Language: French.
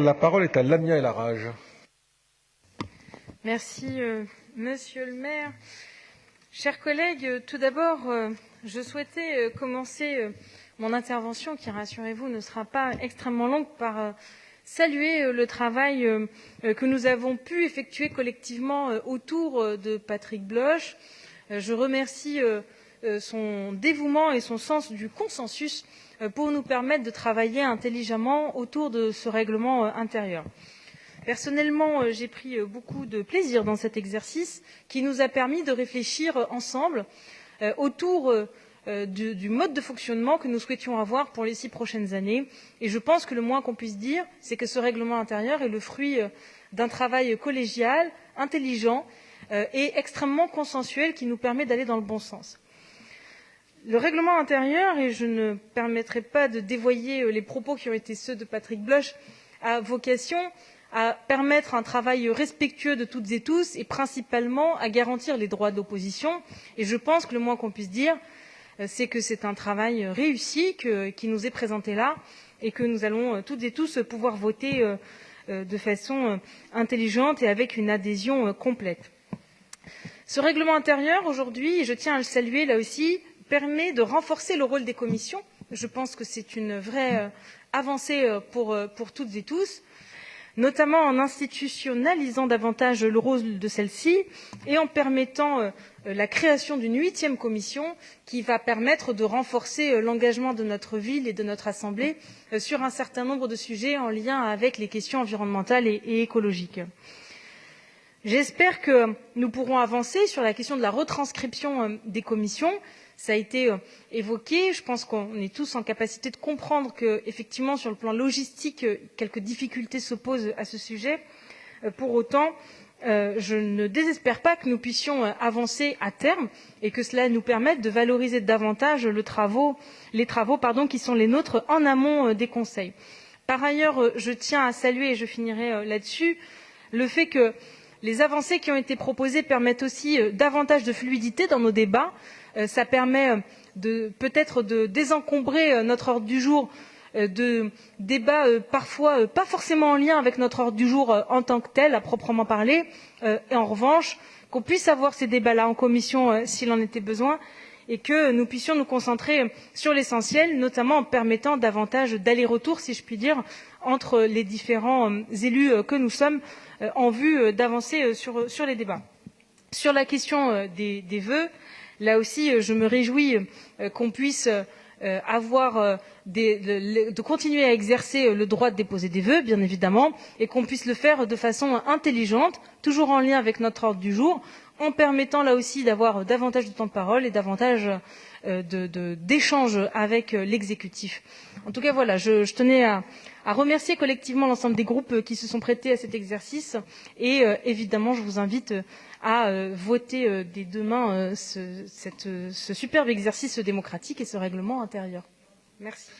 La parole est à Lamia El Harraj. Merci, Monsieur le maire. Chers collègues, tout d'abord, je souhaitais commencer mon intervention, qui, rassurez-vous, ne sera pas extrêmement longue, par saluer le travail que nous avons pu effectuer collectivement autour de Patrick Bloche. Je remercie son dévouement et son sens du consensus pour nous permettre de travailler intelligemment autour de ce règlement intérieur. Personnellement, j'ai pris beaucoup de plaisir dans cet exercice qui nous a permis de réfléchir ensemble autour du mode de fonctionnement que nous souhaitions avoir pour les 6 prochaines années. Et je pense que le moins qu'on puisse dire, c'est que ce règlement intérieur est le fruit d'un travail collégial, intelligent et extrêmement consensuel qui nous permet d'aller dans le bon sens. Le règlement intérieur, et je ne permettrai pas de dévoyer les propos qui ont été ceux de Patrick Bloche, a vocation à permettre un travail respectueux de toutes et tous et principalement à garantir les droits de l'opposition. Et je pense que le moins qu'on puisse dire, c'est que c'est un travail réussi qui nous est présenté là et que nous allons toutes et tous pouvoir voter de façon intelligente et avec une adhésion complète. Ce règlement intérieur, aujourd'hui, et je tiens à le saluer là aussi, permet de renforcer le rôle des commissions. Je pense que c'est une vraie avancée pour toutes et tous, notamment en institutionnalisant davantage le rôle de celle-ci et en permettant la création d'une 8e commission qui va permettre de renforcer l'engagement de notre ville et de notre Assemblée sur un certain nombre de sujets en lien avec les questions environnementales et écologiques. J'espère que nous pourrons avancer sur la question de la retranscription des commissions. Ça a été évoqué. Je pense qu'on est tous en capacité de comprendre qu'effectivement, sur le plan logistique, quelques difficultés se posent à ce sujet. Pour autant, je ne désespère pas que nous puissions avancer à terme et que cela nous permette de valoriser davantage les travaux qui sont les nôtres en amont des conseils. Par ailleurs, je tiens à saluer, et je finirai là-dessus, le fait que les avancées qui ont été proposées permettent aussi davantage de fluidité dans nos débats. Ça permet peut-être de désencombrer notre ordre du jour de débats parfois pas forcément en lien avec notre ordre du jour en tant que tel, à proprement parler. Et en revanche, qu'on puisse avoir ces débats-là en commission s'il en était besoin et que nous puissions nous concentrer sur l'essentiel, notamment en permettant davantage d'aller-retour, si je puis dire, entre les différents élus que nous sommes en vue d'avancer sur les débats. Sur la question des vœux, là aussi, je me réjouis qu'on puisse de continuer à exercer le droit de déposer des vœux, bien évidemment, et qu'on puisse le faire de façon intelligente, toujours en lien avec notre ordre du jour, en permettant là aussi d'avoir davantage de temps de parole et davantage d'échanges avec l'exécutif. En tout cas, voilà, je tenais à remercier collectivement l'ensemble des groupes qui se sont prêtés à cet exercice et évidemment, je vous invite à voter dès demain ce superbe exercice démocratique et ce règlement intérieur. Merci.